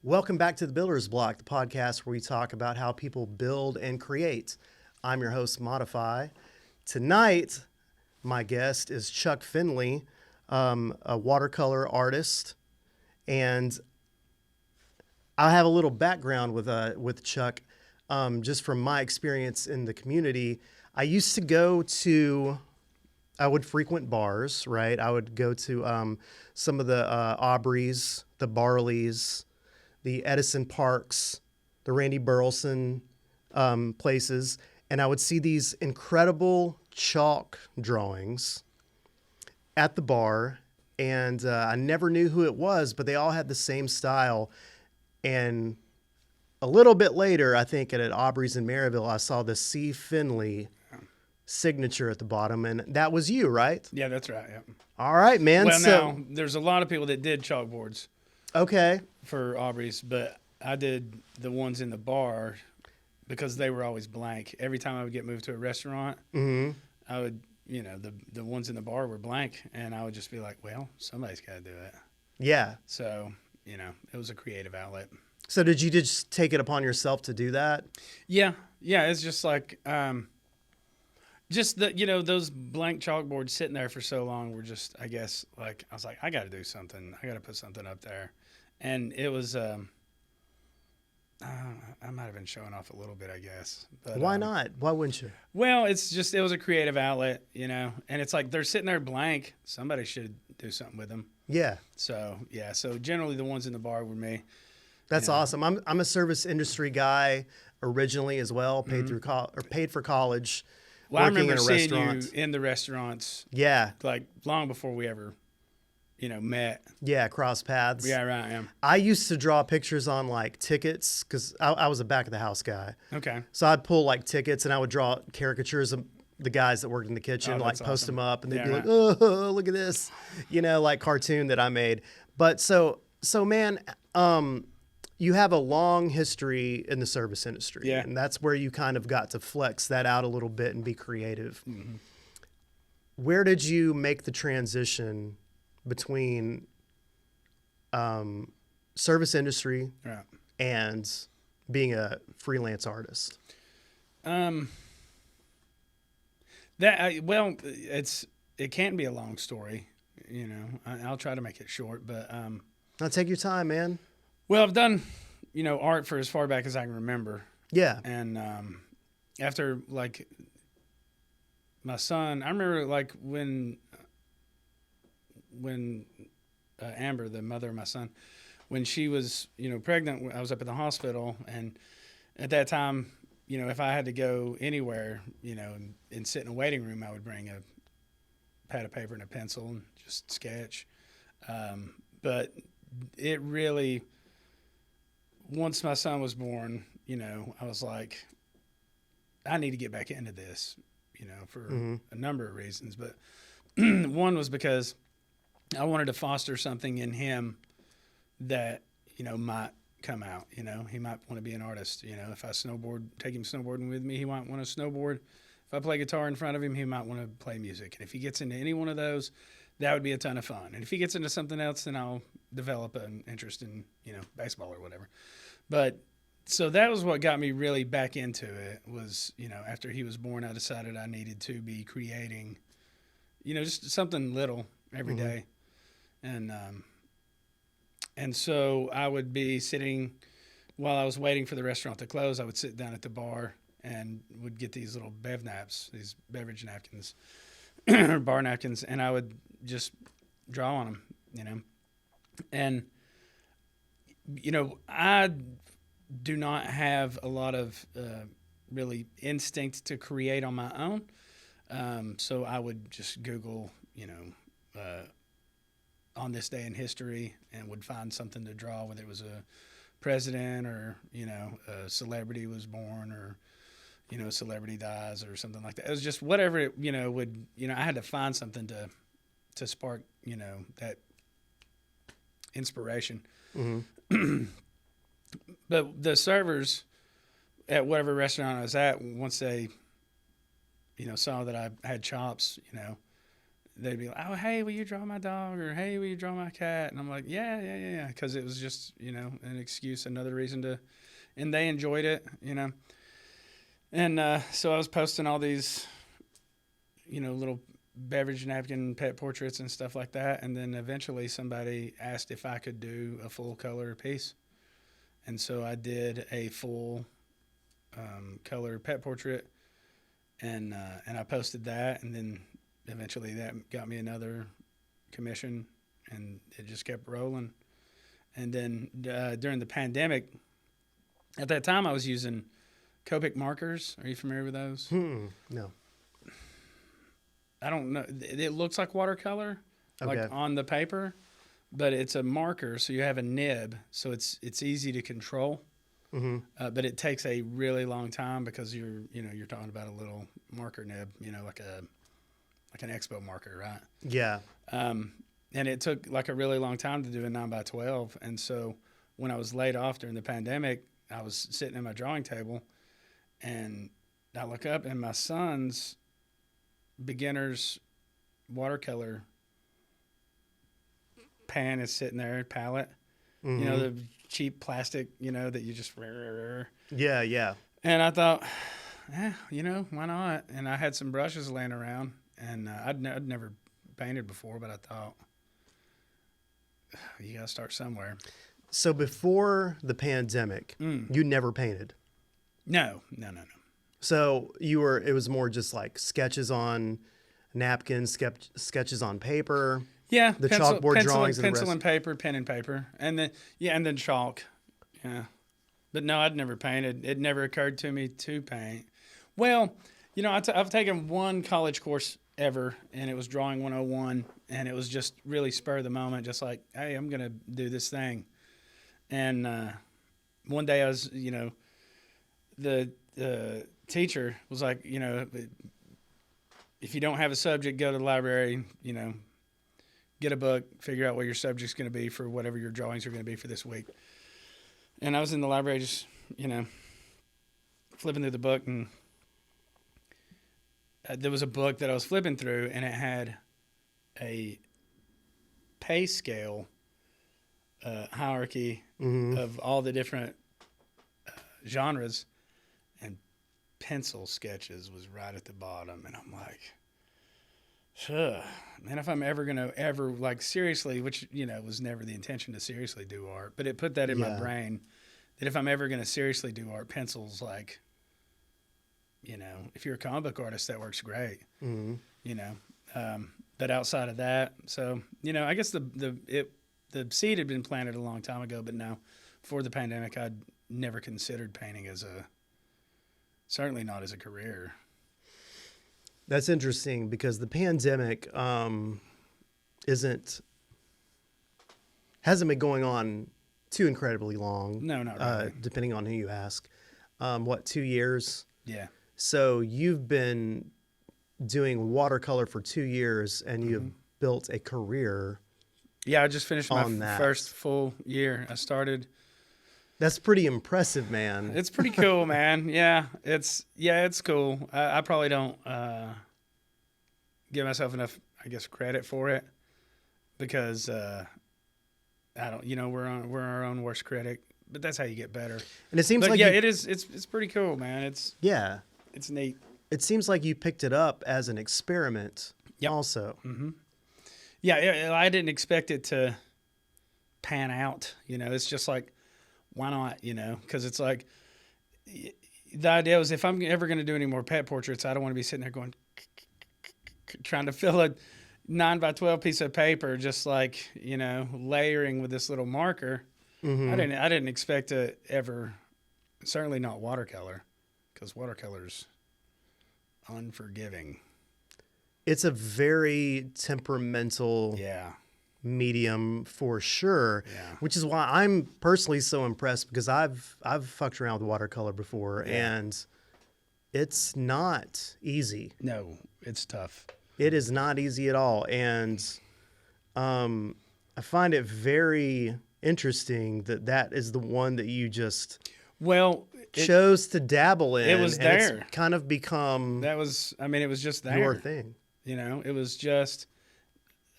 Welcome back to the Builder's Block, the podcast where we talk about how people build and create. I'm your host, Modify. Tonight, my guest is Chuck Finley, a watercolor artist, and I have a little background with Chuck, just from my experience in the community. I used to I would frequent bars, right? I would go to some of the Aubrey's, the Barley's, the Edison Parks, the Randy Burleson places, and I would see these incredible chalk drawings at the bar, and I never knew who it was, but they all had the same style. And a little bit later, I think at Aubrey's in Maryville, I saw the C. Finley signature at the bottom, and that was you, right? Yeah, that's right. Yeah. All right, man. Well, now there's a lot of people that did chalkboards. Okay. For Aubrey's, but I did the ones in the bar because they were always blank. Every time I would get moved to a restaurant, I would, the ones in the bar were blank, and I would just be like, well, somebody's got to do it. Yeah. So, it was a creative outlet. So did you just take it upon yourself to do that? Yeah. Yeah, it's just like, those blank chalkboards sitting there for so long were just, I guess, like, I was like, I got to do something. I got to put something up there. And it was, I might have been showing off a little bit, I guess. But, why not? Why wouldn't you? Well, it was a creative outlet, and it's like they're sitting there blank. Somebody should do something with them. Yeah. So, yeah. So generally the ones in the bar were me. That's awesome. I'm a service industry guy originally as well, paid for college. Well, I remember in a seeing restaurant. you in the restaurants. Yeah. Like long before we ever, met. Yeah, cross paths. Yeah, right. Yeah. I used to draw pictures on like tickets because I was a back of the house guy. Okay. So I'd pull like tickets and I would draw caricatures of the guys that worked in the kitchen, like post them up, and they'd be like, "Oh, look at this," like cartoon that I made. But so man, you have a long history in the service industry, and that's where you kind of got to flex that out a little bit and be creative. Mm-hmm. Where did you make the transition between service industry and being a freelance artist? It can be a long story. I'll try to make it short, but Now take your time, man. Well, I've done, art for as far back as I can remember. Yeah. And after like my son, I remember like when Amber, the mother of my son, when she was, pregnant, I was up at the hospital, and at that time, if I had to go anywhere, and sit in a waiting room, I would bring a pad of paper and a pencil and just sketch. But it really, once my son was born, I was like, I need to get back into this, for a number of reasons. But one was because I wanted to foster something in him that, might come out. He might want to be an artist. If I take him snowboarding with me, he might want to snowboard. If I play guitar in front of him, he might want to play music. And if he gets into any one of those, that would be a ton of fun. And if he gets into something else, then I'll develop an interest in, baseball or whatever. But so that was what got me really back into it was, after he was born, I decided I needed to be creating, just something little every day. And so I would be sitting while I was waiting for the restaurant to close. I would sit down at the bar and would get these little these beverage napkins, or bar napkins, and I would just draw on them, And, I do not have a lot of really instinct to create on my own. So I would just Google, on this day in history, and would find something to draw, whether it was a president or, a celebrity was born, or, a celebrity dies or something like that. It was just whatever it, would, I had to find something to spark, that inspiration. Mm-hmm. But the servers at whatever restaurant I was at, once they, saw that I had chops, they'd be like, "Oh, hey, will you draw my dog?" or "Hey, will you draw my cat?" And I'm like, "Yeah," because it was just, an excuse, another reason to, and they enjoyed it. And so I was posting all these, little beverage napkin pet portraits and stuff like that. And then eventually somebody asked if I could do a full color piece. And so I did a full color pet portrait, and I posted that. And then eventually that got me another commission, and it just kept rolling. And then during the pandemic, at that time I was using Copic Markers. Are you familiar with those? No. I don't know. It looks like watercolor, Okay. like on the paper, but it's a marker, so you have a nib, so it's easy to control. But it takes a really long time because you're talking about a little marker nib, like an expo marker, right? Yeah. And it took like a really long time to do a 9x12. And so when I was laid off during the pandemic, I was sitting at my drawing table, and I look up, and my son's beginner's watercolor pan is sitting there, palette, the cheap plastic, that you just. Yeah. And I thought, why not? And I had some brushes laying around, and I'd never painted before, but I thought, you got to start somewhere. So before the pandemic, you never painted? No. So it was more just like sketches on napkins, sketches on paper. Yeah, the chalkboard drawings, pencil and paper, pen and paper, and then chalk. Yeah, but no, I'd never painted. It never occurred to me to paint. Well, I've taken one college course ever, and it was Drawing 101, and it was just really spur of the moment, just like, hey, I'm gonna do this thing. And one day I was, the teacher was like, if you don't have a subject, go to the library, get a book, figure out what your subject's going to be for whatever your drawings are going to be for this week. And I was in the library just, flipping through the book, and there was a book that I was flipping through, and it had a pay scale hierarchy of all the different genres, and pencil sketches was right at the bottom. And I'm like, man, if I'm ever going to like seriously, which, was never the intention to seriously do art, but it put that in my brain that if I'm ever going to seriously do art, pencils, like, if you're a comic book artist, that works great, but outside of that, so, I guess the seed had been planted a long time ago, but no, before the pandemic, I'd never considered painting certainly not as a career. That's interesting because the pandemic hasn't been going on too incredibly long. No, not really. Depending on who you ask. 2 years? Yeah. So you've been doing watercolor for 2 years, and you've built a career. Yeah, I just finished my first full year. I started. That's pretty impressive, man. It's pretty cool, man. Yeah, it's cool. I probably don't give myself enough, I guess, credit for it because I don't. We're our own worst critic, but that's how you get better. And it seems like it is. It's pretty cool, man. It's neat. It seems like you picked it up as an experiment. Yep. Also. Mm-hmm. Yeah, I didn't expect it to pan out. It's just like, why not? Because it's like the idea was if I'm ever going to do any more pet portraits, I don't want to be sitting there going trying to fill a 9x12 piece of paper, just like layering with this little marker. I didn't expect to ever, certainly not watercolor, because watercolor's unforgiving. It's a very temperamental medium for sure, which is why I'm personally so impressed because I've fucked around with watercolor before and it's not easy. No, it's tough. It is not easy at all. And I find it very interesting that is the one that you just chose to dabble in. It was there. It's kind of become it was just there. your thing. It was just,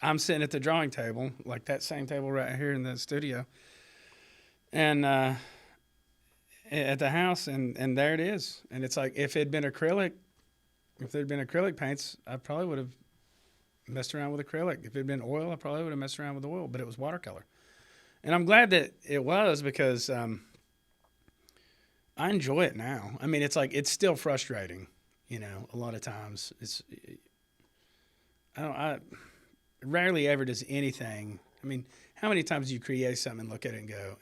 I'm sitting at the drawing table, like that same table right here in the studio, and at the house, and there it is. And it's like if there'd been acrylic paints, I probably would have messed around with acrylic. If it had been oil, I probably would have messed around with oil. But it was watercolor, and I'm glad that it was because I enjoy it now. I mean, it's like it's still frustrating, you know. A lot of times, I rarely ever does anything. I mean, how many times do you create something and look at it and go,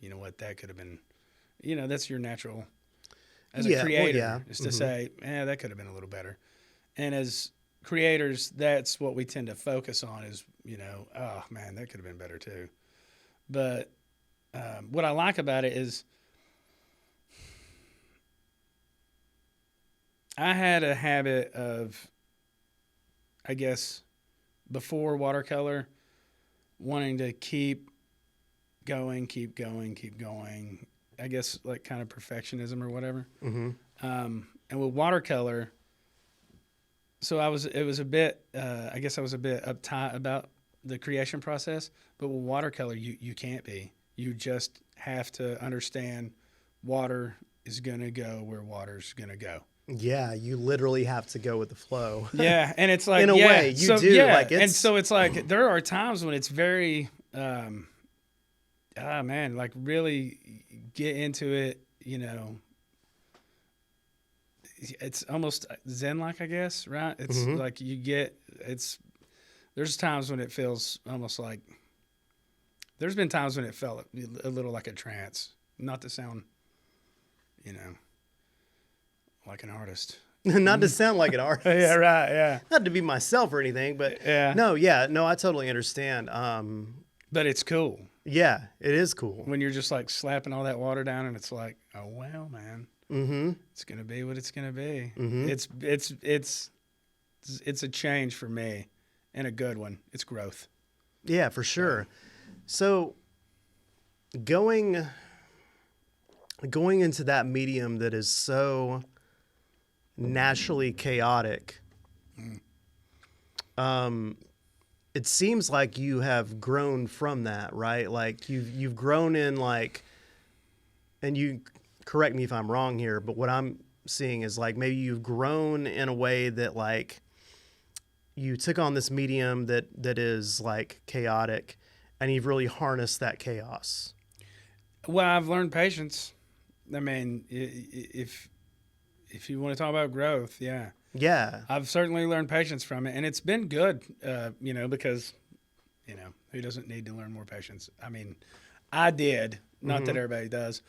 you know what, that could have been, you know, that's your natural as a creator is to say, that could have been a little better. And as creators, that's what we tend to focus on is, you know, oh man, that could have been better too. But what I like about it is I had a habit of, I guess, before watercolor, wanting to keep going. I guess like kind of perfectionism or whatever. And with watercolor, so I was a bit uptight about the creation process. But with watercolor, you can't be. You just have to understand water is gonna go where water's gonna go. Yeah, you literally have to go with the flow. Yeah, and it's like in a way you do. Yeah, like and so it's like there are times when it's very, like really get into it. You know, it's almost Zen-like, I guess. Right? It's like there's times when it feels almost like. There's been times when it felt a little like a trance. Not to sound, you know, like an artist. Not to sound like an artist. Yeah, right, yeah. Not to be myself or anything, but no, I totally understand. But it's cool. Yeah, it is cool. When you're just like slapping all that water down and it's like, oh, well, man, it's going to be what it's going to be. It's a change for me and a good one. It's growth. Yeah, for sure. So going into that medium that is so naturally chaotic, it seems like you have grown from that, right? Like you've grown in like, and you correct me if I'm wrong here, but what I'm seeing is like maybe you've grown in a way that like you took on this medium that is like chaotic, and you've really harnessed that chaos. Well, I've learned patience. I mean, if you want to talk about growth, yeah. I've certainly learned patience from it, and it's been good, you know, because, you know, who doesn't need to learn more patience? I mean, I did, not that everybody does,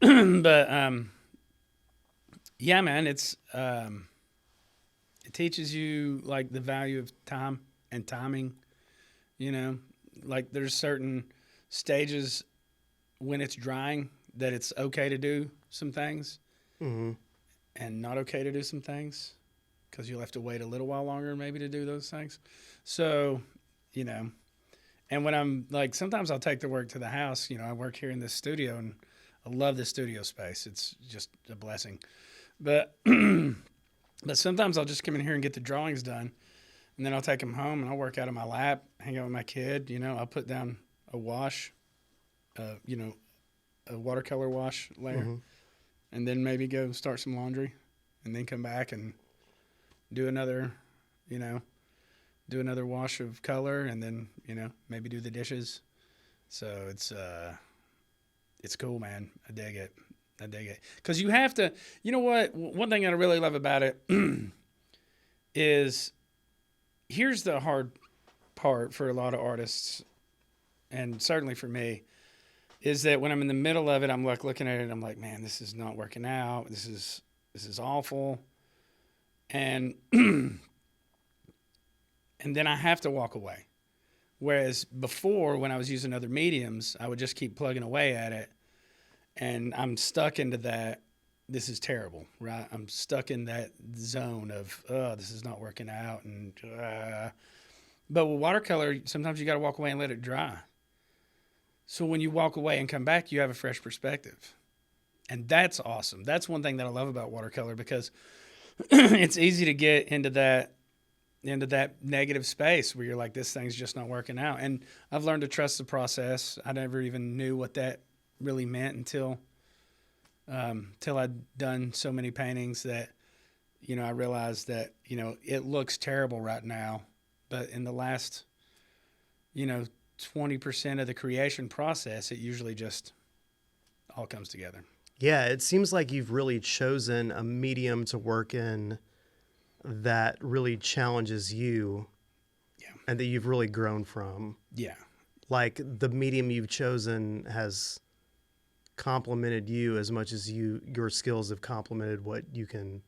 but yeah, man, it teaches you like the value of time and timing, you know. Like there's certain stages when it's drying that it's okay to do some things and not okay to do some things because you'll have to wait a little while longer maybe to do those things. So, you know, and when I'm like, sometimes I'll take the work to the house. You know, I work here in this studio and I love the studio space. It's just a blessing. But, but sometimes I'll just come in here and get the drawings done. And then I'll take them home and I'll work out of my lap, hang out with my kid. You know, I'll put down a wash, you know, a watercolor wash layer, and then maybe go start some laundry, and then come back and do another, you know, wash of color, and then, you know, maybe do the dishes. So it's cool, man. I dig it. Because you have to, you know what? One thing I really love about it is, here's the hard part for a lot of artists, and certainly for me, is that when I'm in the middle of it, I'm like looking at it and I'm like, man, this is not working out. This is awful. And and then I have to walk away. Whereas before, when I was using other mediums, I would just keep plugging away at it. And I'm stuck into that, this is terrible, right? I'm stuck in that zone of, oh, this is not working out. And but with watercolor, sometimes you got to walk away and let it dry. So when you walk away and come back, you have a fresh perspective. And that's awesome. That's one thing that I love about watercolor, because it's easy to get into that into that negative space where you're like, this thing's just not working out. And I've learned to trust the process. I never even knew what that really meant until I'd done so many paintings that, I realized that, it looks terrible right now, but in the last, 20% of the creation process, it usually just all comes together. Yeah, it seems like you've really chosen a medium to work in that really challenges you, Yeah. and that you've really grown from. Yeah. Like the medium you've chosen has complemented you as much as your skills have complemented what you can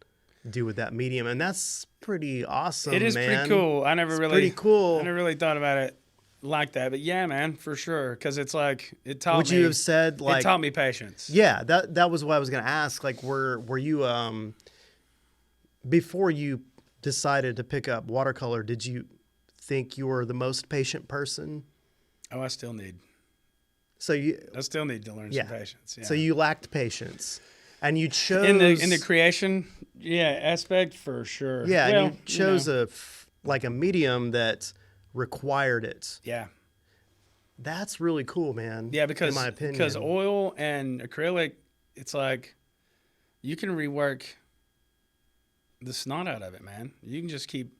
do with that medium, and that's pretty awesome. It is man. pretty cool. I never really thought about it like that, but yeah, man, for sure. Because it's like it taught Would me. you have said like it taught me patience? Yeah, that was what I was going to ask. Like, were you before you decided to pick up watercolor? Did you think you were the most patient person? Oh, I still need So you to learn some patience. Yeah. So you lacked patience, and you chose in the creation, aspect for sure. Yeah, well, and you chose a medium that required it. Yeah. That's really cool, man. Yeah, because in my opinion, because oil and acrylic, it's like you can rework the snot out of it, man. You can just keep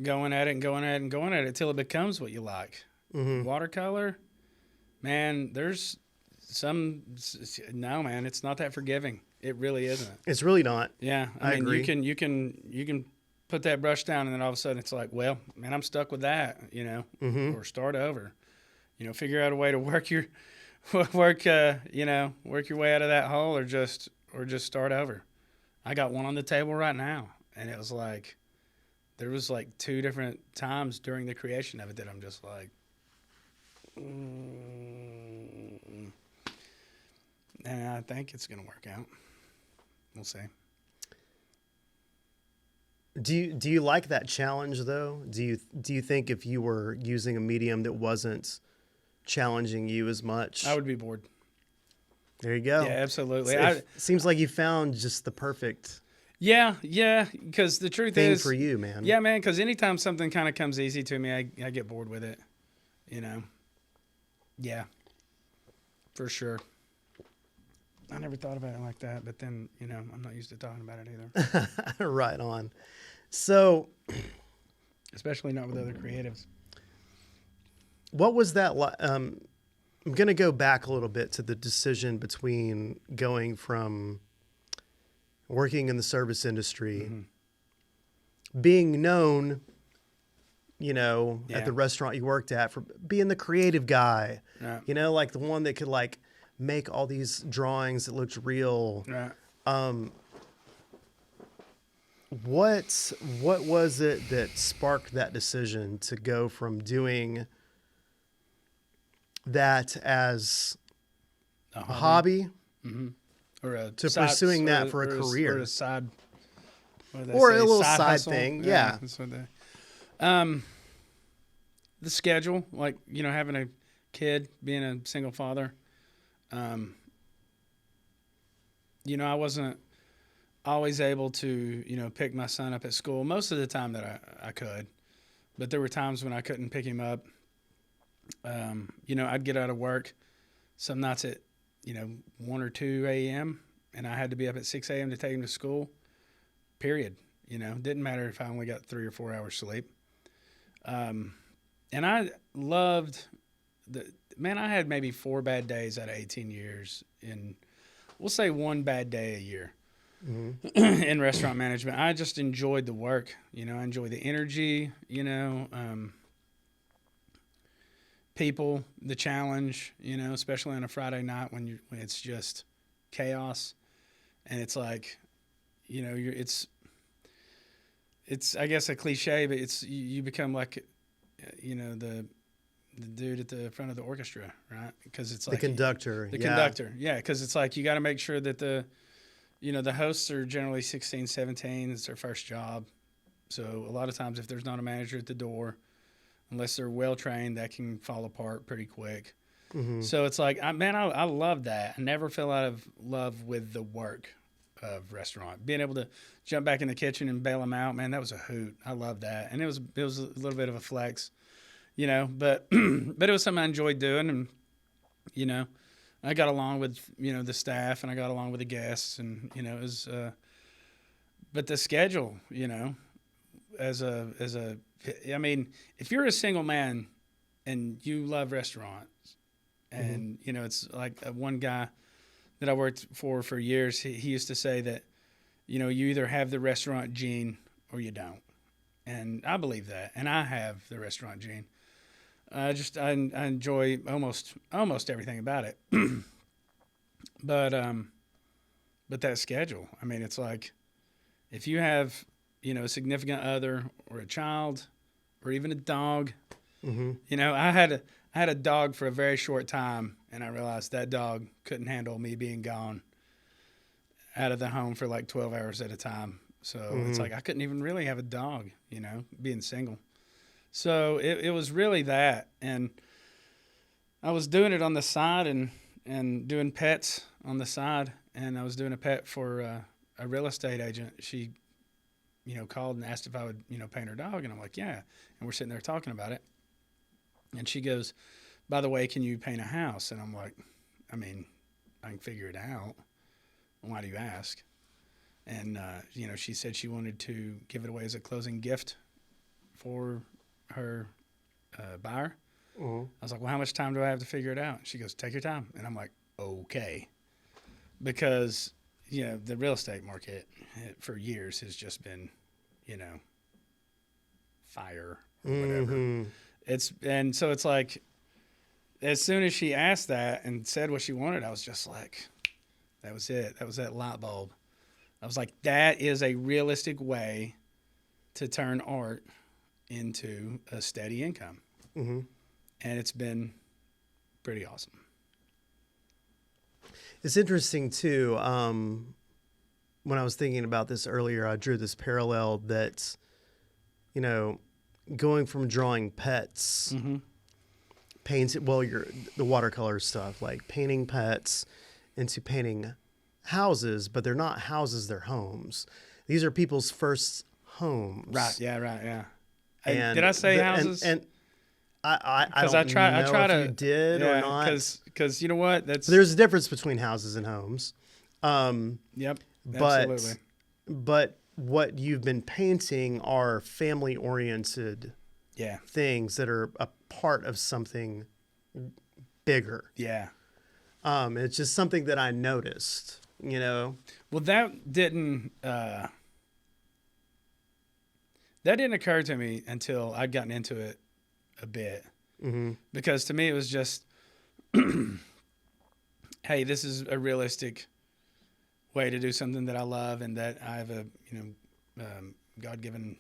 going at it and going at it and going at it till it becomes what you like. Mm-hmm. Watercolor, man, there's no, man, it's not that forgiving. It really isn't. It's really not. Yeah, I mean, agree. you can put that brush down, and then all of a sudden it's like, well, man, I'm stuck with that, Mm-hmm. or start over, figure out a way to work your work your way out of that hole, or just start over. I got one on the table right now, and it was like there was like 2 different times during the creation of it that I'm just like, and I think it's gonna work out. We'll see. Do you like that challenge though? Do you think if you were using a medium that wasn't challenging you as much, I would be bored. There you go. Yeah, absolutely. It seems like you found just the perfect Yeah, because the truth thing is for you, man. Yeah, man, because anytime something kind of comes easy to me, I get bored with it, Yeah, for sure. I never thought about it like that, but then, I'm not used to talking about it either. Right on. So, especially not with other creatives. What was that like? I'm going to go back a little bit to the decision between going from working in the service industry, being known, at the restaurant you worked at for being the creative guy, like the one that could like make all these drawings that looked real. Right. What was it that sparked that decision to go from doing that as a hobby or to pursuing that for a career, or a side, or a little side hustle? thing? Yeah. That's what the schedule, like, having a kid, being a single father. I wasn't always able to, pick my son up at school most of the time that I could, but there were times when I couldn't pick him up. I'd get out of work some nights at, 1 or 2 a.m. and I had to be up at 6 a.m. to take him to school, period. Didn't matter if I only got 3 or 4 hours sleep. And I loved I had maybe 4 bad days out of 18 years in, we'll say 1 bad day a year in restaurant management. I just enjoyed the work, I enjoyed the energy, people, the challenge, especially on a Friday night when it's just chaos, and it's like, it's I guess a cliche, but it's you become like, the dude at the front of the orchestra, right? Because it's like the conductor. Conductor, yeah. Because it's like you got to make sure that the hosts are generally 16, 17. It's their first job, so a lot of times if there's not a manager at the door, unless they're well trained, that can fall apart pretty quick. So it's like, I love that. I never fell out of love with the work of restaurant. Being able to jump back in the kitchen and bail them out, man, that was a hoot. I loved that, and it was a little bit of a flex, but but it was something I enjoyed doing, and I got along with the staff, and I got along with the guests, and it was. But the schedule, I mean, if you're a single man and you love restaurants, and it's like one guy that I worked for years, he used to say that, you either have the restaurant gene or you don't. And I believe that. And I have the restaurant gene. I enjoy almost everything about it. But that schedule, I mean, it's like, if you have, a significant other or a child or even a dog, I had a dog for a very short time, and I realized that dog couldn't handle me being gone out of the home for like 12 hours at a time. So it's like I couldn't even really have a dog, being single. So it was really that. And I was doing it on the side and doing pets on the side. And I was doing a pet for a real estate agent. She, called and asked if I would, paint her dog. And I'm like, yeah. And we're sitting there talking about it. And she goes, by the way, can you paint a house? And I'm like, I mean, I can figure it out. Why do you ask? And, she said she wanted to give it away as a closing gift for her buyer. I was like, well, how much time do I have to figure it out? She goes, take your time. And I'm like, okay. Because, the real estate market for years has just been, fire or whatever. So it's like, as soon as she asked that and said what she wanted, I was just like, that was it. That was that light bulb. I was like, that is a realistic way to turn art into a steady income. And it's been pretty awesome. It's interesting too. When I was thinking about this earlier, I drew this parallel that, going from drawing pets, the watercolor stuff, like painting pets, into painting houses, but they're not houses, they're homes. These are people's first homes. Right. Yeah. Right. Yeah. Did I say houses? And I don't know if you did or not. Because you know what? There's a difference between houses and homes. Yep. Absolutely. But what you've been painting are family-oriented things that are a part of something bigger. Yeah. It's just something that I noticed, Well, that didn't occur to me until I'd gotten into it a bit. Because to me it was just, hey, this is a realistic way to do something that I love and that I have a God-given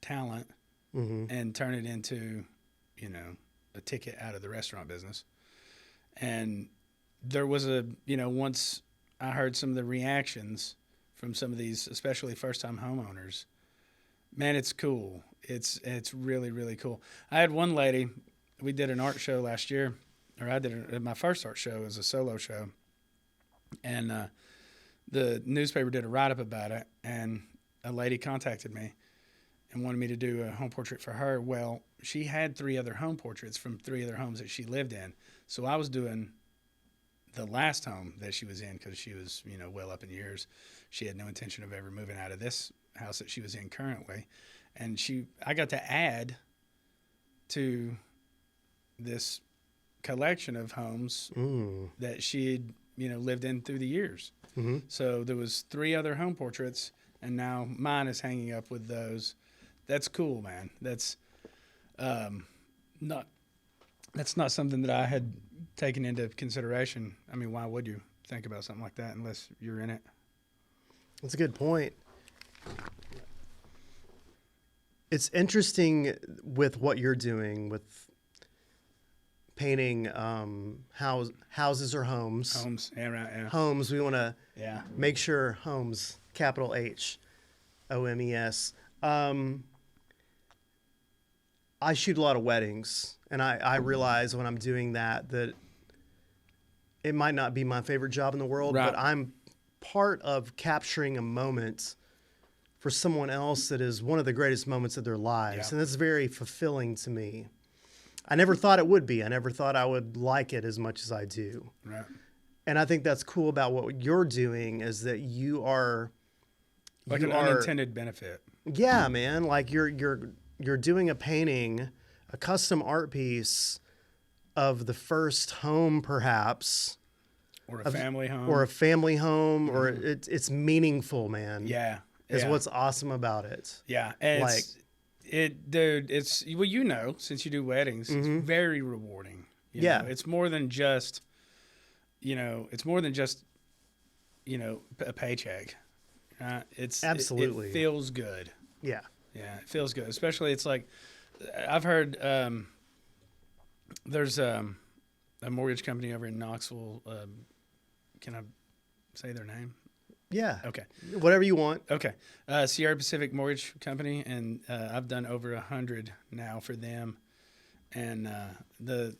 talent, and turn it into a ticket out of the restaurant business. And there was once I heard some of the reactions from some of these, especially first-time homeowners, man, it's cool. It's really, really cool. I had one lady, we did an art show last year, or I did my first art show as a solo show. And the newspaper did a write-up about it, and a lady contacted me and wanted me to do a home portrait for her. Well, she had 3 other home portraits from 3 other homes that she lived in. So I was doing the last home that she was in because she was, well up in years. She had no intention of ever moving out of this house that she was in currently. And I got to add to this collection of homes that she had, lived in through the years. So there was 3 other home portraits, and now mine is hanging up with those. That's cool, man. That's not something that I had taken into consideration. I mean, why would you think about something like that unless you're in it? That's a good point. It's interesting with what you're doing with painting houses or homes. Homes, yeah, right, yeah. Homes, we want to make sure homes, capital H, O-M-E-S. I shoot a lot of weddings, and I realize when I'm doing that it might not be my favorite job in the world, right. but I'm part of capturing a moment for someone else that is one of the greatest moments of their lives. Yeah. And that's very fulfilling to me. I never thought it would be. I never thought I would like it as much as I do. Right. And I think that's cool about what you're doing is that you are Like you an are, unintended benefit. yeah, man. Like you're doing a painting, a custom art piece of the first home, perhaps, Or a family home. or a family home, or it's meaningful, man. Yeah. Is yeah. what's awesome about it. Yeah. And Like- dude, it's, well, you know, since you do weddings, it's very rewarding. You Yeah. know, it's more than just, a paycheck. It's Absolutely. It feels good. Yeah. Yeah, it feels good. Especially, it's like, I've heard there's a mortgage company over in Knoxville. Can I say their name? Yeah. Okay. Whatever you want. Okay. Sierra Pacific Mortgage Company, and I've done over 100 now for them. And the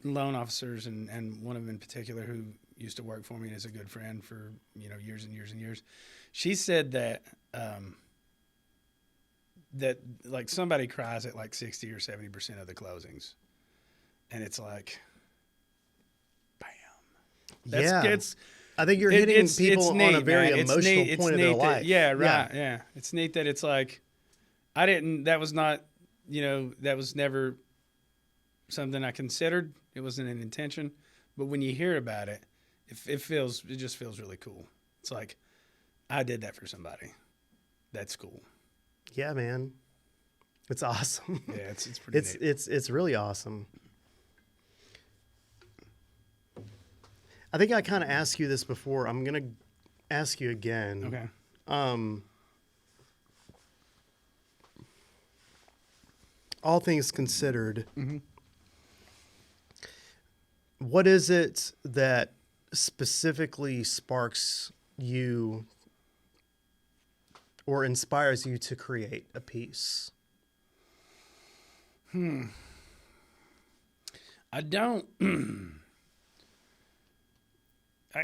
loan officers, and one of them in particular who used to work for me and is a good friend for, years and years and years, she said that that like somebody cries at like 60 or 70% of the closings. And it's like, bam. Yeah. It's I think you're hitting people neat, on a very man. emotional It's point of neat their that- life. Yeah, right. Yeah. It's neat that it's like, that was not, that was never something I considered. It wasn't an intention. But when you hear about it, it just feels really cool. It's like, I did that for somebody. That's cool. Yeah, man. It's awesome. Yeah, it's pretty neat. It's really awesome. I think I kind of asked you this before. I'm going to ask you again. Okay. All things considered, what is it that specifically sparks you or inspires you to create a piece? I don't.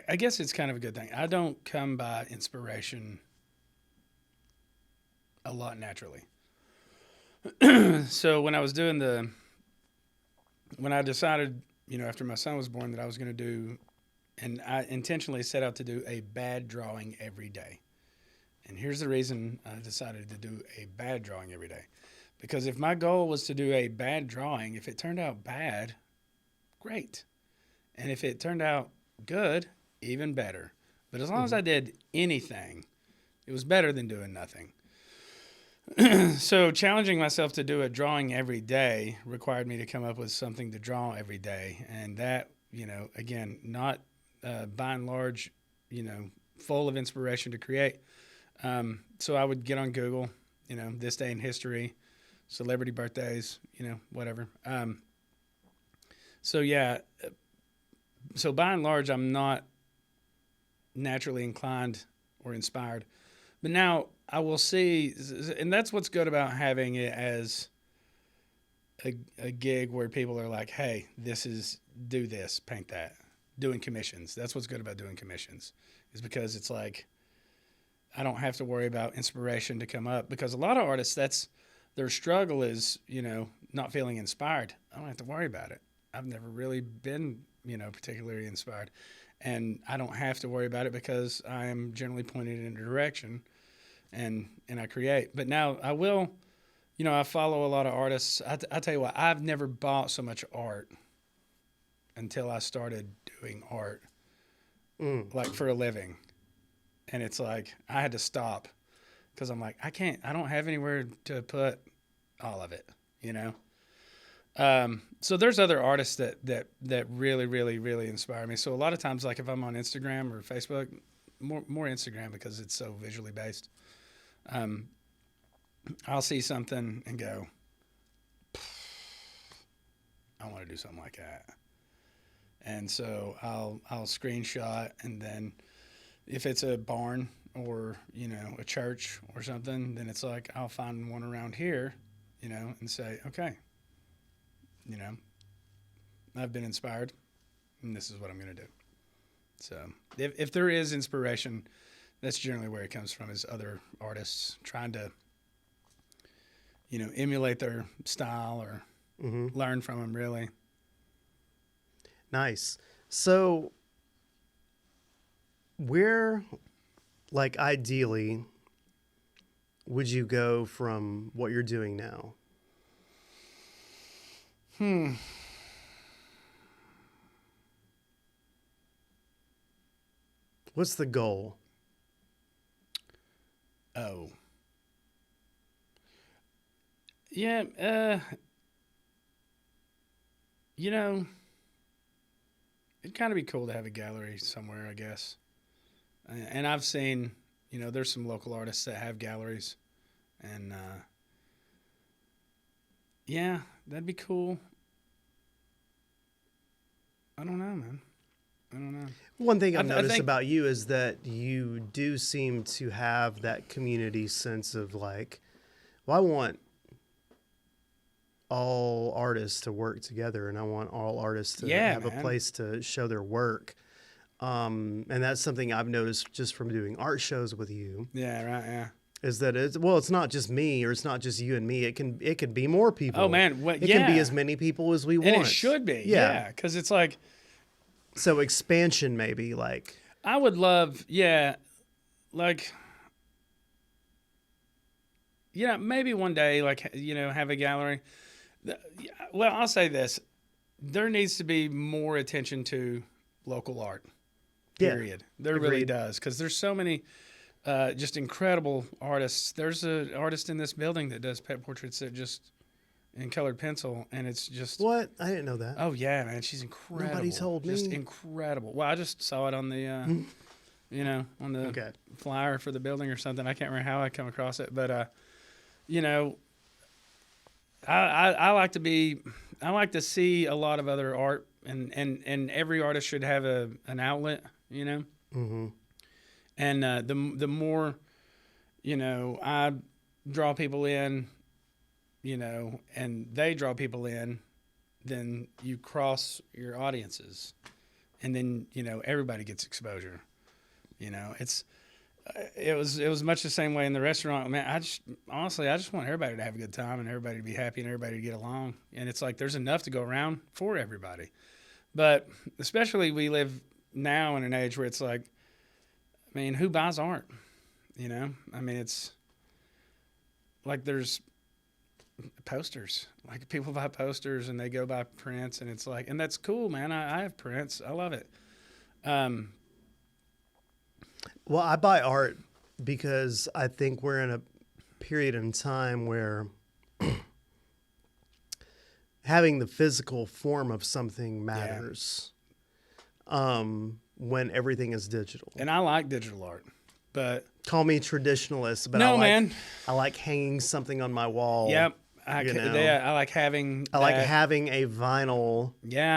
I guess it's kind of a good thing. I don't come by inspiration a lot naturally. So when I was when I decided, after my son was born, that I was going to do, and I intentionally set out to do a bad drawing every day. And here's the reason I decided to do a bad drawing every day. Because if my goal was to do a bad drawing, if it turned out bad, great. And if it turned out good, even better. But as long as I did anything, it was better than doing nothing. So challenging myself to do a drawing every day required me to come up with something to draw every day. And that, again, not by and large, full of inspiration to create. So I would get on Google, this day in history, celebrity birthdays, whatever. So by and large, I'm not naturally inclined or inspired. But now I will see, and that's what's good about having it as a gig where people are like, hey, do this, paint that. Doing commissions. That's what's good about doing commissions, is because it's like, I don't have to worry about inspiration to come up, because a lot of artists, their struggle is, not feeling inspired. I don't have to worry about it. I've never really been, particularly inspired, and I don't have to worry about it because I am generally pointed in a direction, and I create. But now I will, I follow a lot of artists. I tell you what, I've never bought so much art until I started doing art, like for a living. And it's like, I had to stop because I'm like, I don't have anywhere to put all of it, So there's other artists that really, really, really inspire me. So a lot of times, like if I'm on Instagram or Facebook, more Instagram because it's so visually based, I'll see something and go, I want to do something like that. And so I'll screenshot, and then if it's a barn or, a church or something, then it's like, I'll find one around here, and say, okay, I've been inspired and this is what I'm going to do. So if there is inspiration, that's generally where it comes from, is other artists trying to, emulate their style or learn from them, really. Nice. So where, like, ideally would you go from what you're doing now? What's the goal? Oh. Yeah, it'd kind of be cool to have a gallery somewhere, I guess. And I've seen, there's some local artists that have galleries. And, yeah, that'd be cool. I don't know, man. I don't know. One thing I've noticed about you is that you do seem to have that community sense of like, well, I want all artists to work together, and I want all artists to have a place to show their work. And that's something I've noticed just from doing art shows with you. Yeah, right, yeah. Is that it's not just me, or it's not just you and me. It could be more people. Oh man, it can be as many people as we want. And it should be. Yeah, because it's like, so expansion, maybe, like, I would love, like, maybe one day, like, have a gallery. Well, I'll say this. There needs to be more attention to local art, period. Yeah, there really does, because there's so many just incredible artists. There's an artist in this building that does pet portraits that just in colored pencil, and it's just... What? I didn't know that. Oh, yeah, man. She's incredible. Nobody told me. Just incredible. Well, I just saw it on the, on the flyer for the building or something. I can't remember how I come across it, but, I like to see a lot of other art, and every artist should have an outlet, Mm-hmm. And the more, I draw people in, and they draw people in, then you cross your audiences, and then everybody gets exposure. It was much the same way in the restaurant. Man, I just want everybody to have a good time, and everybody to be happy, and everybody to get along. And it's like there's enough to go around for everybody. But especially we live now in an age where it's like, I mean, who buys art? I mean, it's like there's posters. Like people buy posters and they go buy prints, and it's like, and that's cool, man. I have prints. I love it. Well, I buy art because I think we're in a period in time where having the physical form of something matters. When everything is digital. And I like digital art, but... Call me traditionalist, but man. I like hanging something on my wall. Yep. I like having a vinyl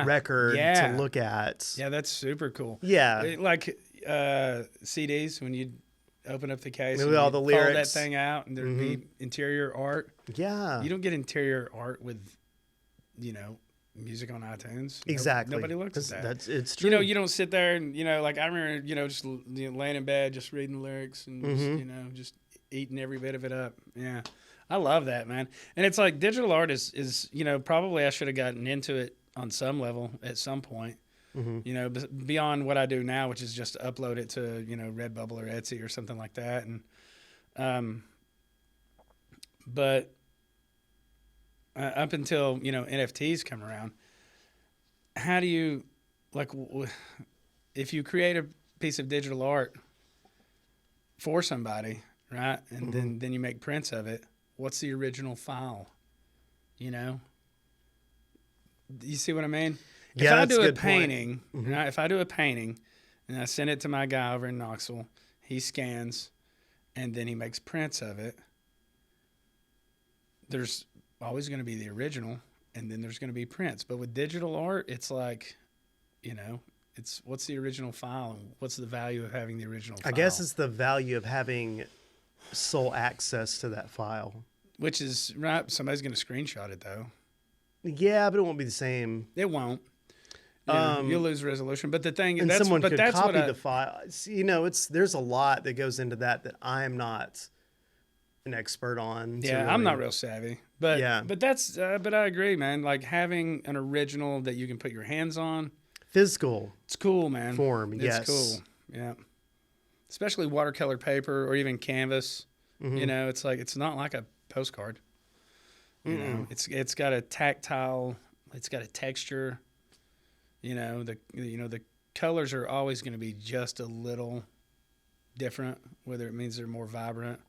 record to look at. Yeah, that's super cool. Yeah. Like CDs, when you open up the case and all the lyrics. Fold that thing out, and there'd be interior art. Yeah. You don't get interior art with, music on iTunes. Exactly. Nobody looks at that. It's true. You don't sit there and, like I remember, just laying in bed, just reading the lyrics and just eating every bit of it up. Yeah. I love that, man. And it's like digital art is probably I should have gotten into it on some level at some point, beyond what I do now, which is just to upload it to, Redbubble or Etsy or something like that. And, but up until, NFTs come around, how do you, like, if you create a piece of digital art for somebody, right, and then you make prints of it, what's the original file? You see what I mean? Yeah, if I do a painting, right, if I do a painting and I send it to my guy over in Knoxville, he scans, and then he makes prints of it, there's always going to be the original, and then there's going to be prints. But with digital art, it's like, it's what's the original file, and what's the value of having the original file? I guess it's the value of having sole access to that file. Which is, right, somebody's going to screenshot it, though. Yeah, but it won't be the same. It won't. Yeah, you'll lose resolution. But the thing, And that's someone but could that's copy what I, the file. You know, there's a lot that goes into that I'm not an expert on. To yeah, I'm not really- real savvy. But Yeah. but that's but I agree, man. Like having an original that you can put your hands on, Physical it's cool, man. form, It's yes. cool. Yeah. Especially watercolor paper or even canvas. Mm-hmm. You know, it's like it's not like a postcard. You know, it's got a tactile, it's got a texture. You know, the colors are always going to be just a little different, whether it means they're more vibrant,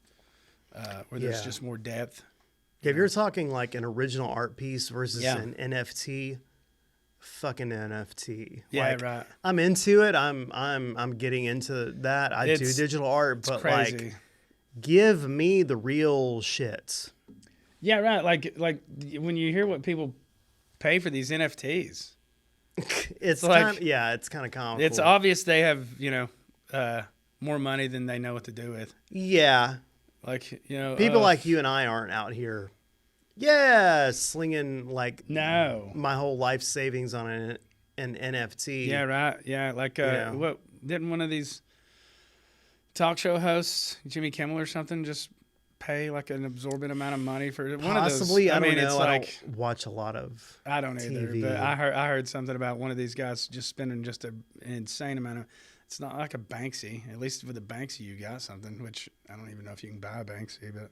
or there's Yeah. just more depth. If you're talking like an original art piece versus Yeah. an NFT, fucking NFT. Yeah, Like, right. I'm into it. I'm getting into that. I do It's- digital art, It's but crazy. like, give me the real shit. Yeah, right. Like when you hear what people pay for these NFTs, It's like- kind it's kind of comical. it's obvious they have more money than they know what to do with. Yeah, Like people like you and I aren't out here. Slinging like no. my whole life savings on an NFT. Yeah, right. Yeah, like Yeah. what didn't one of these talk show hosts, Jimmy Kimmel or something, just pay like an absorbent amount of money for one Possibly. of those? I don't know. It's I like don't watch a lot of. I don't either, TV. but I heard something about one of these guys just spending just an insane amount of. It's not like a Banksy. At least with a Banksy, you got something. Which I don't even know if you can buy a Banksy, but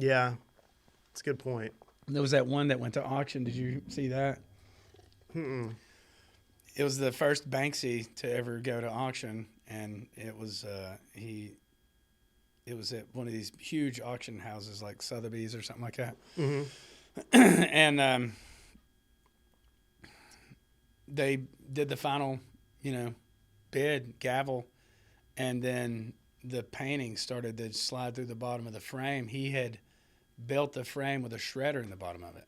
Yeah, that's a good point. there was that one that went to auction. Did you see that? It was the first Banksy to ever go to auction, and it was It was at one of these huge auction houses like Sotheby's or something like that. And they did the final, bid, gavel, and then the painting started to slide through the bottom of the frame. He had built the frame with a shredder in the bottom of it.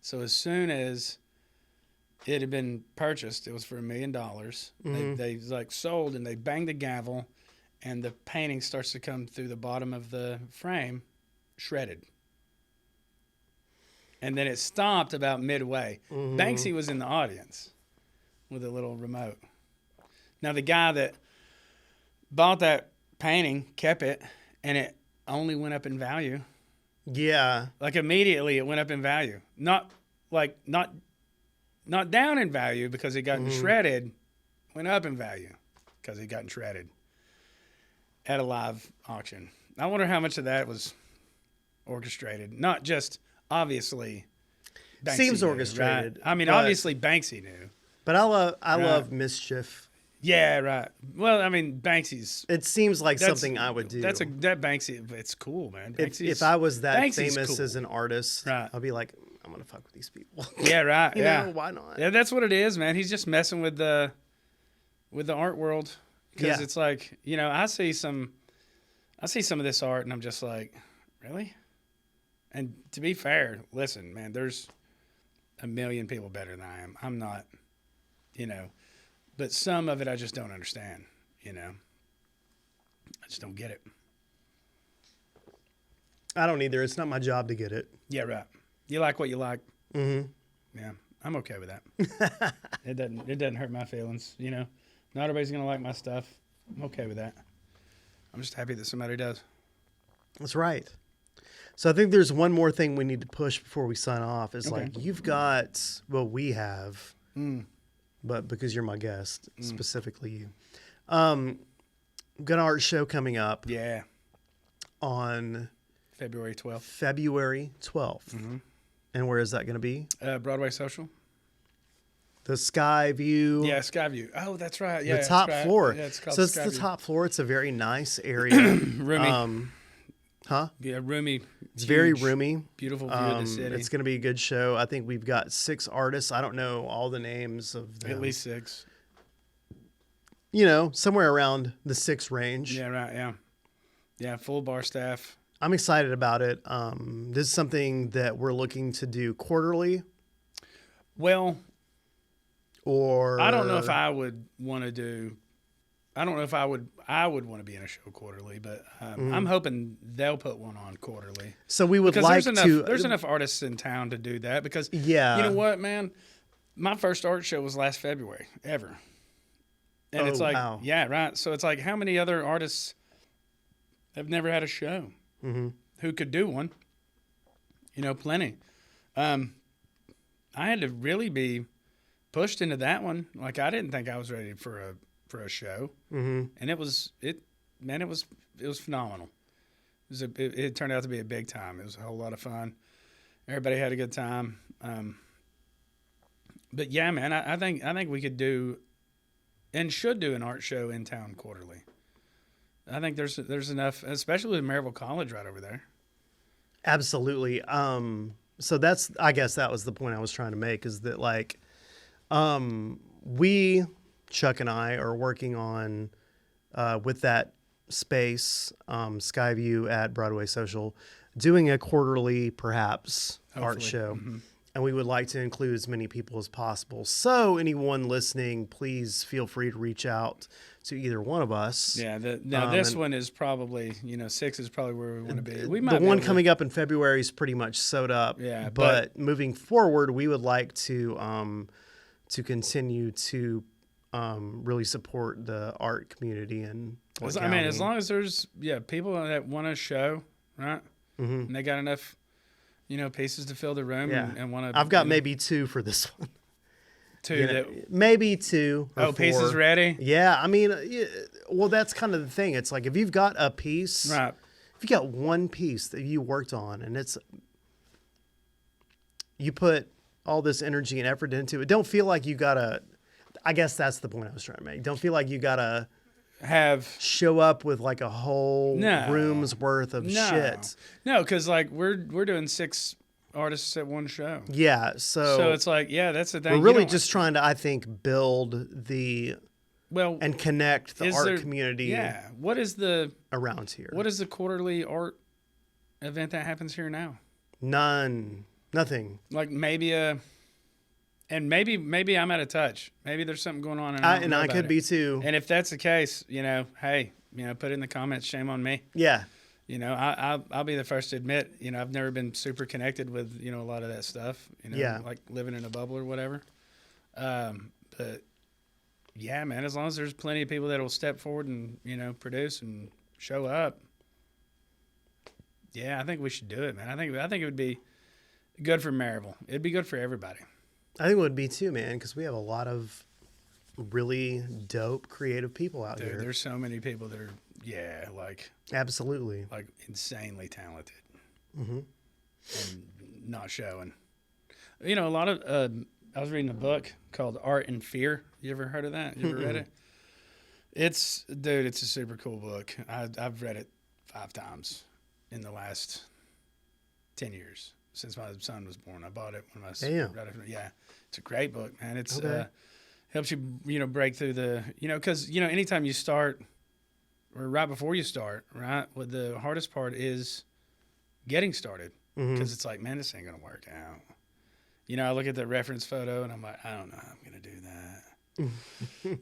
So as soon as it had been purchased, it was for $1 million. They like sold, and they banged the gavel, and the painting starts to come through the bottom of the frame, shredded. And then it stopped about midway. Banksy was in the audience with a little remote. Now, the guy that bought that painting kept it, and it only went up in value. Yeah, Like immediately it went up in value. Not down in value because it gotten shredded, went up in value because it gotten shredded at a live auction. I wonder how much of that was orchestrated. Not just obviously Banksy Seems knew, orchestrated, right? I mean, but- obviously Banksy knew. but I love mischief. Yeah, right. Well, I mean, Banksy's It seems like that's- something I would do. that Banksy. It's cool, man. if I was that Banksy's famous cool. as an artist, Right. I'd be like, I'm gonna fuck with these people. Yeah, right. You yeah. know, why not? Yeah, that's what it is, man. He's just messing with the art world because Yeah. it's like I see some of this art and I'm just like, really? And to be fair, listen, man, there's a million people better than I am. I'm not, but some of it I just don't understand. I just don't get it. I don't either. It's not my job to get it. Yeah, right. You like what you like. Mm-hmm. Yeah, I'm okay with that. It doesn't hurt my feelings. Not everybody's gonna like my stuff. I'm okay with that. I'm just happy that somebody does. That's right. So I think there's one more thing we need to push before we sign off. Is Okay. like you've got, well, we have, but because you're my guest, specifically you, we've got an art show coming up Yeah, on February 12th. February 12th. And where is that going to be? Broadway Social. The Sky View. Yeah, Skyview. Oh, that's right. Yeah, The top that's right. floor. Yeah, it's called So it's the Skyview. top floor. It's a very nice area. Roomy. Huh? Yeah, roomy. It's very huge, roomy. Beautiful view of the city. It's going to be a good show. I think we've got 6 artists. I don't know all the names of them. At least 6. Somewhere around the 6 range. Yeah, right. Yeah. Yeah, full bar staff. I'm excited about it. This is something that we're looking to do quarterly, Well, or I don't know if I would want to do. I don't know if I would want to be in a show quarterly, but I'm hoping they'll put one on quarterly. So we would Because like there's to. enough artists in town to do that. Because Yeah. you know what, man, My first art show was last February ever. And Oh, it's like, wow. yeah, right. So it's like, how many other artists have never had a show who could do one? Plenty. I had to really be pushed into that one. Like, I didn't think I was ready for a show, and it was phenomenal. It turned out to be a big time. It was a whole lot of fun. Everybody had a good time. But yeah, man, I think we could do and should do an art show in town quarterly. I think there's enough, especially with Maryville College right over there. Absolutely. So I guess that was the point I was trying to make, is that like, Chuck and I are working on, with that space, Skyview at Broadway Social, doing a quarterly, perhaps, art Hopefully. show. And we would like to include as many people as possible. So anyone listening, please feel free to reach out to either one of us. Yeah. This one is probably, 6 is probably where we want to be. We might The be one able to- coming up in February is pretty much sewed up. Yeah, But moving forward, we would like to continue to really support the art community in Flint County. as long as there's people that want to show, right? And they got enough, pieces to fill the room and want to. I've got maybe 2 for this one. Maybe 2. Or 4. Pieces ready? Yeah, I mean, well, that's kind of the thing. It's like if you've got a piece, Right. if you got one piece that you worked on, and you put all this energy and effort into it, don't feel like you gotta. I guess that's the point I was trying to make. Don't feel like you gotta Have show up with like a whole No. room's worth of shit. No, because like we're doing 6 artists at one show. Yeah, So it's like, that's the thing. we're You really don't- just trying to, I think, build and connect the is art there- community Yeah. What is the around here. quarterly art event that happens here now? Nothing. Like maybe maybe I'm out of touch. Maybe there's something going on, and I don't know I about could it. be too. And if that's the case, hey, put it in the comments. Shame on me. Yeah, I'll be the first to admit, I've never been super connected with, a lot of that stuff, Yeah. like living in a bubble or whatever. But yeah, man, as long as there's plenty of people that will step forward and, produce and show up. Yeah, I think we should do it, man. I think it would be good for Maryville. It'd be good for everybody. I think it would be too, man, because we have a lot of really dope, creative people out Dude, here. there's so many people that are, Absolutely. like insanely talented Mm-hmm. and not showing. A lot of, I was reading a book called Art and Fear. You ever heard of that? You ever read it? It's a super cool book. I've read it 5 times in the last 10 years since my son was born. I bought it when I was Damn. yeah, it's a great book, man. It's Okay. helps you break through the because anytime you start or right before you start, right, what the hardest part is getting started because it's like, man, this ain't gonna work out. I look at the reference photo and I'm like, I don't know how I'm gonna do that.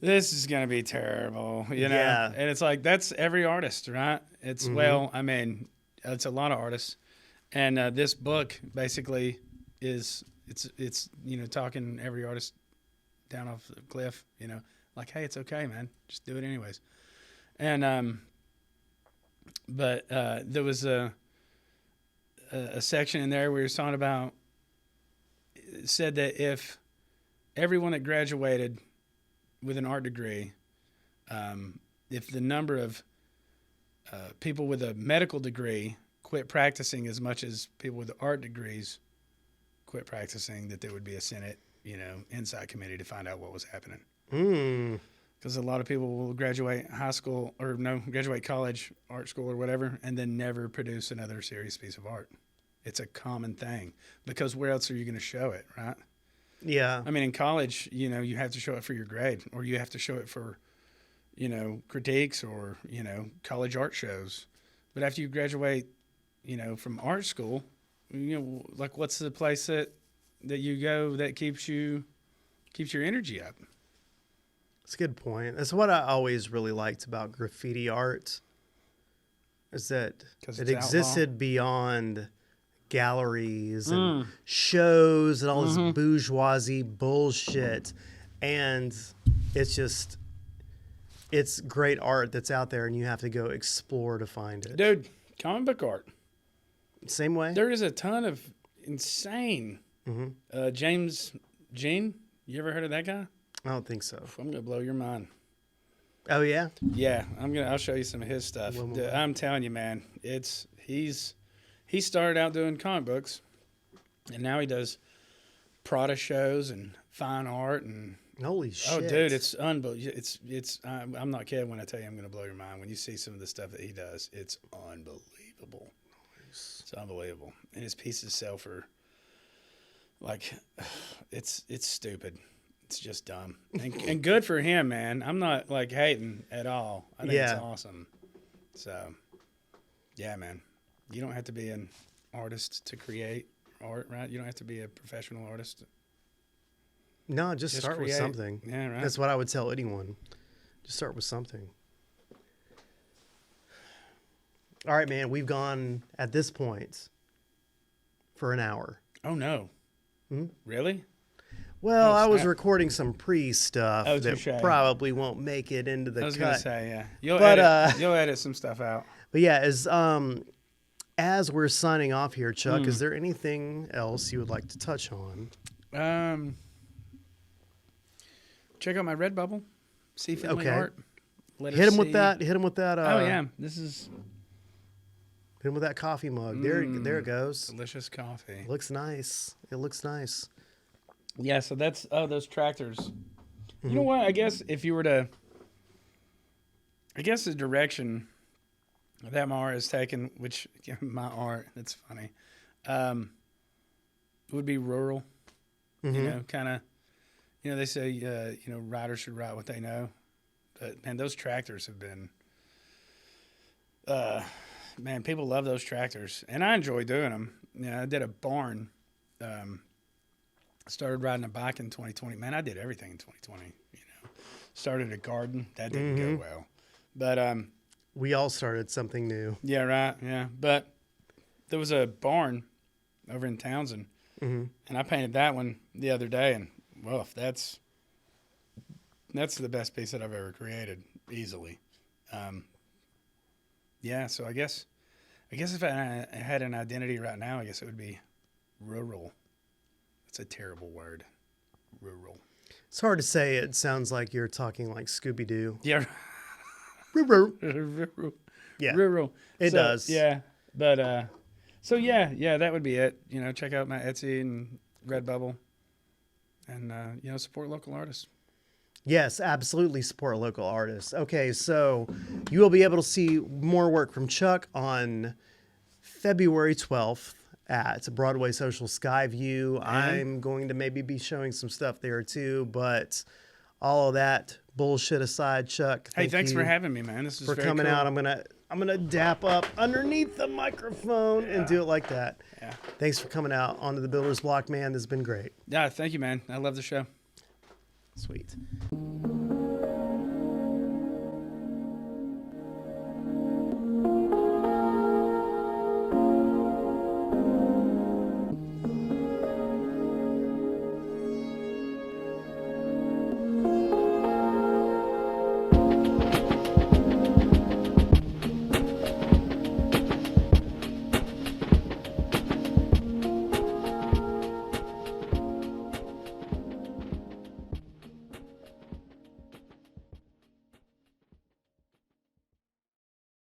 This is gonna be terrible, Yeah. And it's like that's every artist, right? It's it's a lot of artists, and this book basically is it's talking every artist down off the cliff, like, hey, it's okay, man, just do it anyways. And but there was a section in there where he was talking about, it said that if everyone that graduated with an art degree, if the number of people with a medical degree quit practicing as much as people with art degrees quit practicing, that there would be a Senate, inside committee to find out what was happening. Because a lot of people will graduate high school graduate college, art school or whatever, and then never produce another serious piece of art. It's a common thing because where else are you going to show it, right? Yeah. I mean, in college, you have to show it for your grade, or you have to show it for, critiques or, college art shows. But after you graduate, from art school, like what's the place that you go that keeps your energy up? That's a good point. That's what I always really liked about graffiti art, is that 'Cause it it's existed beyond galleries and shows and all this bourgeoisie bullshit. And it's great art that's out there, and you have to go explore to find it. Dude, comic book art. Same way? There is a ton of insane. James Jean, you ever heard of that guy? I don't think so. I'm gonna blow your mind. Oh, yeah? Yeah, I'll show you some of his stuff. I'm telling you, man, he started out doing comic books, and now he does Prada shows and fine art and. Holy shit! Oh, dude, it's unbelievable. I'm not kidding when I tell you I'm gonna blow your mind when you see some of the stuff that he does. It's unbelievable. It's unbelievable, and his pieces sell for like it's stupid. It's just dumb and good for him, man. I'm not like hating at all. I think it's awesome. So, yeah, man, you don't have to be an artist to create art, right? You don't have to be a professional artist. No, just start create. with something. Yeah, right. That's what I would tell anyone. Just start with something. All right, man. We've gone at this point for an hour. Oh no! Really? Well, Oh, I was snap. recording some pre-stuff Oh, that touche. probably won't make it into the I was cut. gonna say, yeah. You'll edit some stuff out. But yeah, as we're signing off here, Chuck, is there anything else you would like to touch on? Check out my Redbubble. See Finley Okay. art. Hit him with that. Hit him with that. Oh yeah, this is Hit him with that coffee mug. There it goes. delicious coffee. Looks nice. It looks nice. Yeah, so that's those tractors. You know what? I guess if you were to, I guess the direction that my art is taken, which my art, that's funny, would be rural. You know, kind of. You know, they say writers should write what they know, but man, those tractors have been. Man, people love those tractors, and I enjoy doing them. You know, I did a barn. Started riding a bike in 2020. Man, I did everything in 2020. You know, started a garden that didn't go well, but We all started something new. yeah, right, yeah. But there was a barn over in Townsend, and I painted that one the other day, and well, that's the best piece that I've ever created, easily. Yeah, so I guess if I had an identity right now, I guess it would be rural. It's a terrible word, rural. It's hard to say. It sounds like you're talking like Scooby-Doo. Yeah, Rural. rural. Yeah, Rural. it does. Yeah, but so yeah, that would be it. You know, check out my Etsy and Redbubble, and support local artists. Yes, absolutely support local artists. Okay, so you will be able to see more work from Chuck on February 12th at Broadway Social Skyview. I'm going to maybe be showing some stuff there too, but all of that bullshit aside, Chuck. Hey, thanks you for having me, man. This is for very coming cool. out. I'm gonna dap up underneath the microphone and do it like that. Yeah. Thanks for coming out onto the Builder's Block, man. This has been great. Yeah, thank you, man. I love the show. Sweet.